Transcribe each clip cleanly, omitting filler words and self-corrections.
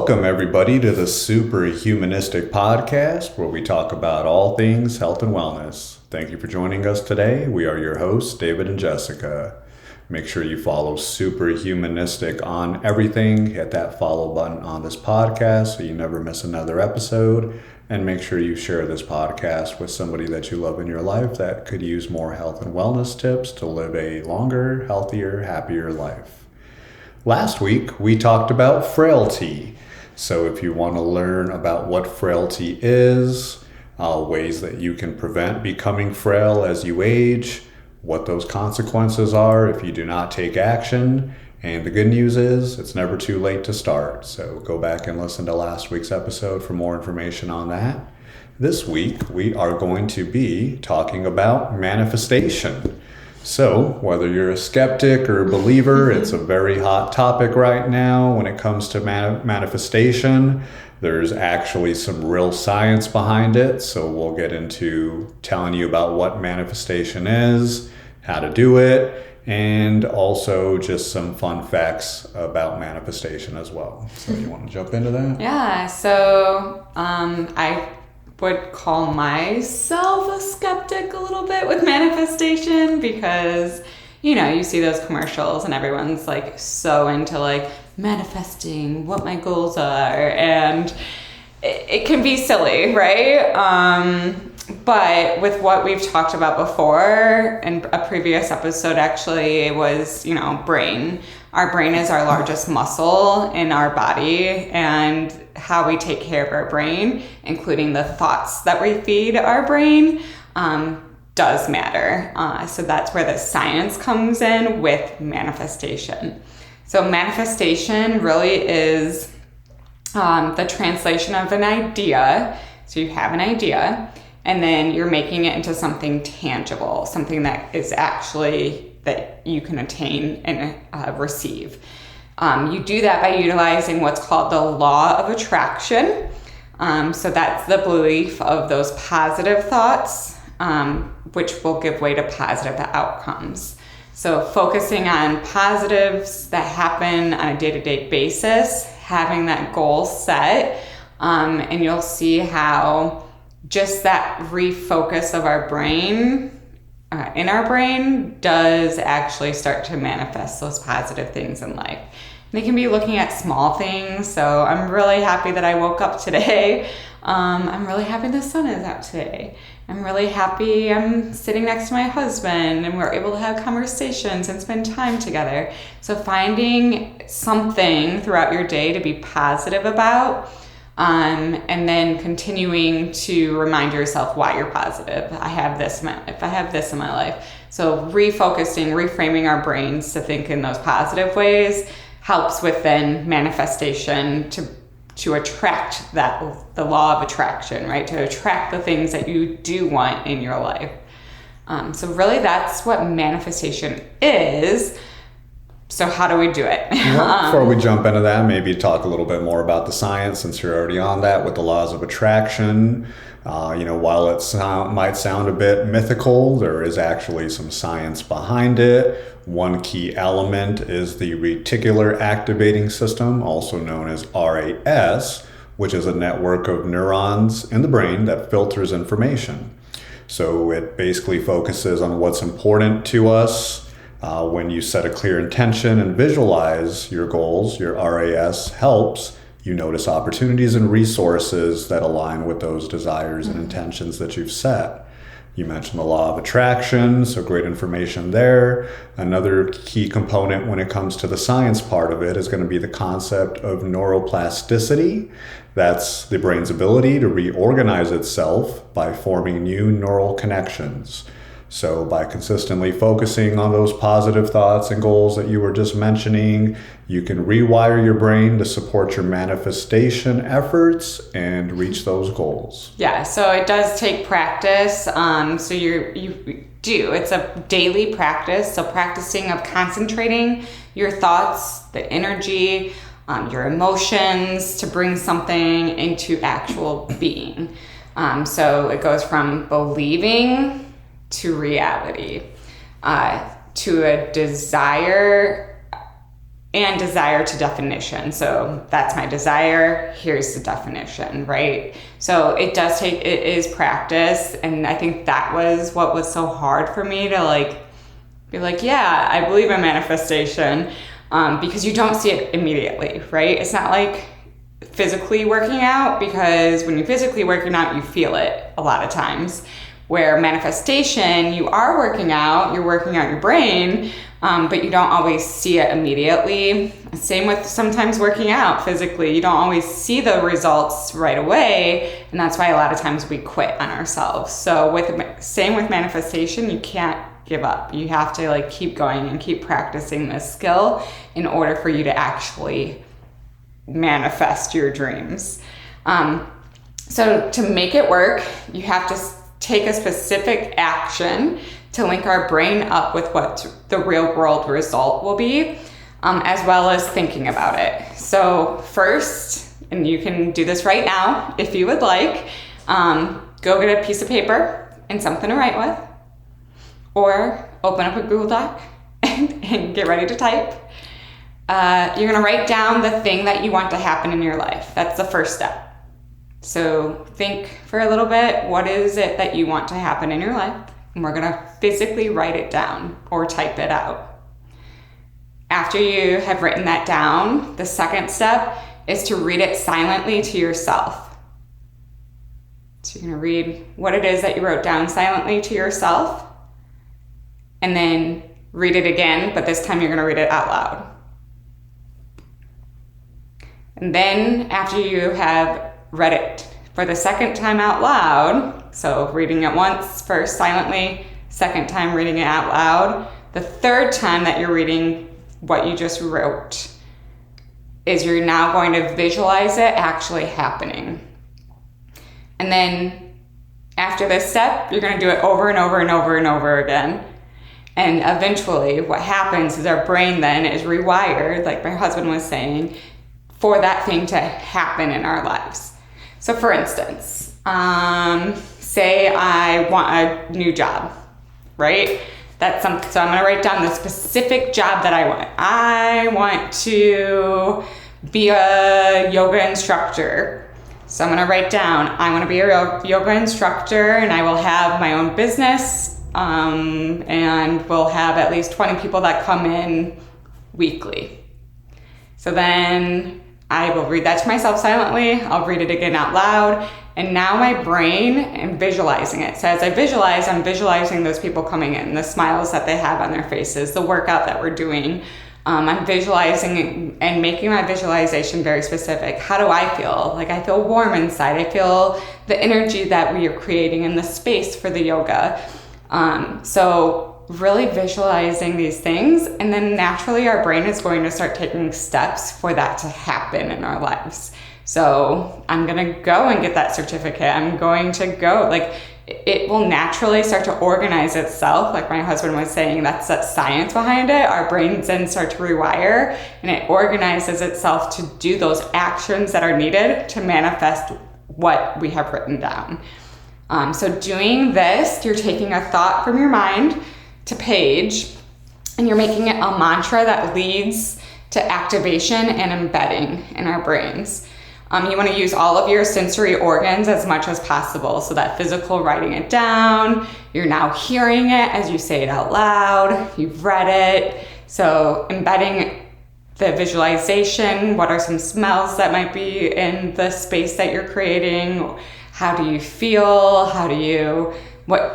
Welcome, everybody, to the Superhumanistic Podcast, where we talk about all things health and wellness. Thank you for joining us today. We are your hosts, David and Jessica. Make sure you follow Superhumanistic on everything. Hit that follow button on this podcast so you never miss another episode. And make sure you share this podcast with somebody that you love in your life that could use more health and wellness tips to live a longer, healthier, happier life. Last week, we talked about frailty. So if you want to learn about what frailty is, ways that you can prevent becoming frail as you age, what those consequences are if you do not take action, and the good news is it's never too late to start. So go back and listen to last week's episode for more information on that. This week, we are going to be talking about manifestation. So whether you're a skeptic or a believer, it's a very hot topic right now when it comes to manifestation. There's actually some real science behind it. So we'll get into telling you about what manifestation is, how to do it, and also just some fun facts about manifestation as well. So you want to jump into that? Yeah, so I would call myself a skeptic a little bit with manifestation because, you know, you see those commercials and everyone's like so into like manifesting what my goals are, and it can be silly, right? But with what we've talked about before in a previous episode, actually, it was, you know, brain. Our brain is our largest muscle in our body, and how we take care of our brain, including the thoughts that we feed our brain, does matter. So that's where the science comes in with manifestation. So manifestation really is the translation of an idea. So you have an idea, and then you're making it into something tangible, something that is actually that you can attain and receive. You do that by utilizing what's called the law of attraction. So that's the belief of those positive thoughts, which will give way to positive outcomes. So focusing on positives that happen on a day-to-day basis, having that goal set, and you'll see how just that refocus of our brain in our brain does actually start to manifest those positive things in life. They can be looking at small things. So I'm really happy that I woke up today. I'm really happy the sun is out today. I'm really happy I'm sitting next to my husband and we're able to have conversations and spend time together. So finding something throughout your day to be positive about, and then continuing to remind yourself why you're positive. I have this in my life. I have this in my life. So refocusing, reframing our brains to think in those positive ways helps with then manifestation to attract the law of attraction, right? To attract the things that you do want in your life. So really that's what manifestation is. So how do we do it? Well, before we jump into that, maybe talk a little bit more about the science, since you're already on that with the laws of attraction. While it might sound a bit mythical, there is actually some science behind it. One key element is the reticular activating system, also known as RAS, which is a network of neurons in the brain that filters information. So it basically focuses on what's important to us. When you set a clear intention and visualize your goals, your RAS helps you notice opportunities and resources that align with those desires and intentions that you've set. You mentioned the law of attraction, so great information there. Another key component when it comes to the science part of it is going to be the concept of neuroplasticity. That's the brain's ability to reorganize itself by forming new neural connections. So by consistently focusing on those positive thoughts and goals that you were just mentioning, you can rewire your brain to support your manifestation efforts and reach those goals. Yeah, so it does take practice. So it's a daily practice. So practicing of concentrating your thoughts, the energy, your emotions to bring something into actual being. So it goes from believing to reality, to a desire and desire to definition. So that's my desire, here's the definition, right? So it is practice. And I think that was what was so hard for me to like, be like, yeah, I believe in manifestation, because you don't see it immediately, right? It's not like physically working out, because when you're physically working out, you feel it a lot of times. Where manifestation, you are working out, you're working out your brain, but you don't always see it immediately. Same with sometimes working out physically. You don't always see the results right away, and that's why a lot of times we quit on ourselves. So same with manifestation, you can't give up. You have to like keep going and keep practicing this skill in order for you to actually manifest your dreams. So to make it work, you have to take a specific action to link our brain up with what the real world result will be, as well as thinking about it. So first, and you can do this right now if you would like, go get a piece of paper and something to write with, or open up a Google Doc and get ready to type. You're gonna write down the thing that you want to happen in your life. That's the first step. So think for a little bit, what is it that you want to happen in your life? And we're gonna physically write it down or type it out. After you have written that down, the second step is to read it silently to yourself. So you're gonna read what it is that you wrote down silently to yourself, and then read it again, but this time you're gonna read it out loud. And then after you have read it for the second time out loud, so reading it once first silently, second time reading it out loud, the third time that you're reading what you just wrote is you're now going to visualize it actually happening. And then after this step, you're going to do it over and over and over and over again. And eventually what happens is our brain then is rewired, like my husband was saying, for that thing to happen in our lives. So for instance, say I want a new job, right? So I'm gonna write down the specific job that I want. I want to be a yoga instructor. So I'm gonna write down, I wanna be a yoga instructor, and I will have my own business, and we'll have at least 20 people that come in weekly. So then I will read that to myself silently. I'll read it again out loud. And now my brain, am visualizing it. So as I visualize, I'm visualizing those people coming in, the smiles that they have on their faces, the workout that we're doing. I'm visualizing and making my visualization very specific. How do I feel? Like I feel warm inside. I feel the energy that we are creating in the space for the yoga. So really visualizing these things, and then naturally our brain is going to start taking steps for that to happen in our lives. So I'm gonna go and get that certificate. I'm going to go, like it will naturally start to organize itself. Like my husband was saying, that's that science behind it. Our brains then start to rewire, and it organizes itself to do those actions that are needed to manifest what we have written down. So doing this, you're taking a thought from your mind to page, and you're making it a mantra that leads to activation and embedding in our brains. You want to use all of your sensory organs as much as possible. So that physical writing it down, you're now hearing it as you say it out loud, you've read it. So embedding the visualization, what are some smells that might be in the space that you're creating? How do you feel?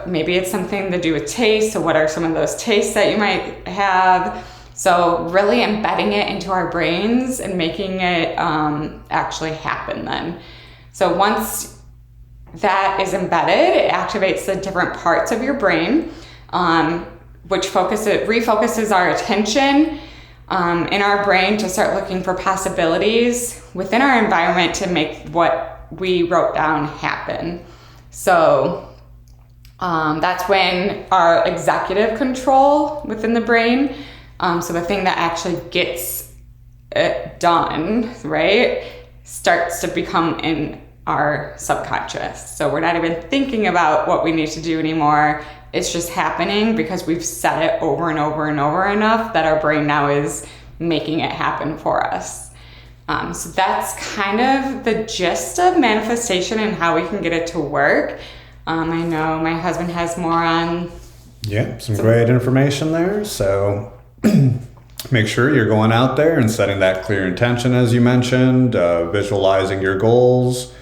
Maybe it's something to do with taste. So what are some of those tastes that you might have? So really embedding it into our brains and making it actually happen then. So once that is embedded, it activates the different parts of your brain, which refocuses our attention in our brain to start looking for possibilities within our environment to make what we wrote down happen. So that's when our executive control within the brain, so the thing that actually gets it done, right, starts to become in our subconscious. So we're not even thinking about what we need to do anymore. It's just happening because we've said it over and over and over enough that our brain now is making it happen for us. So that's kind of the gist of manifestation and how we can get it to work. I know my husband has more on. Yeah, some great information there. So make sure you're going out there and setting that clear intention, as you mentioned, visualizing your goals,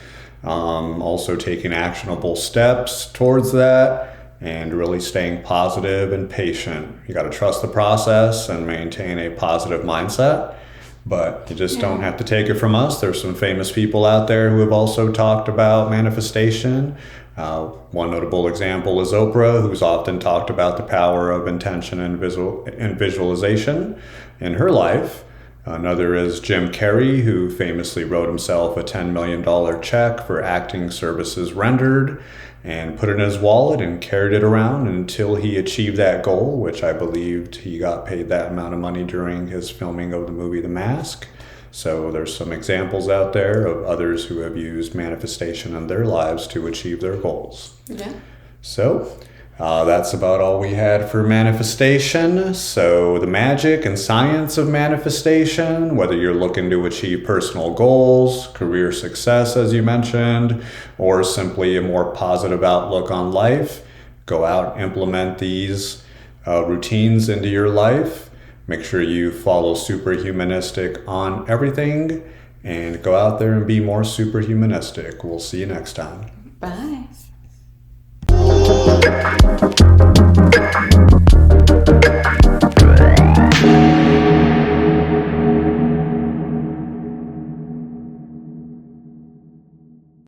also taking actionable steps towards that, and really staying positive and patient. You got to trust the process and maintain a positive mindset. But you just don't have to take it from us. There's some famous people out there who have also talked about manifestation. One notable example is Oprah, who's often talked about the power of intention and visualization in her life. Another is Jim Carrey, who famously wrote himself a $10 million check for acting services rendered and put it in his wallet and carried it around until he achieved that goal, which I believed he got paid that amount of money during his filming of the movie The Mask. So there's some examples out there of others who have used manifestation in their lives to achieve their goals. Yeah. So that's about all we had for manifestation. So the magic and science of manifestation, whether you're looking to achieve personal goals, career success, as you mentioned, or simply a more positive outlook on life, go out, implement these routines into your life. Make sure you follow superhumanistic on everything and go out there and be more superhumanistic. We'll see you next time. Bye.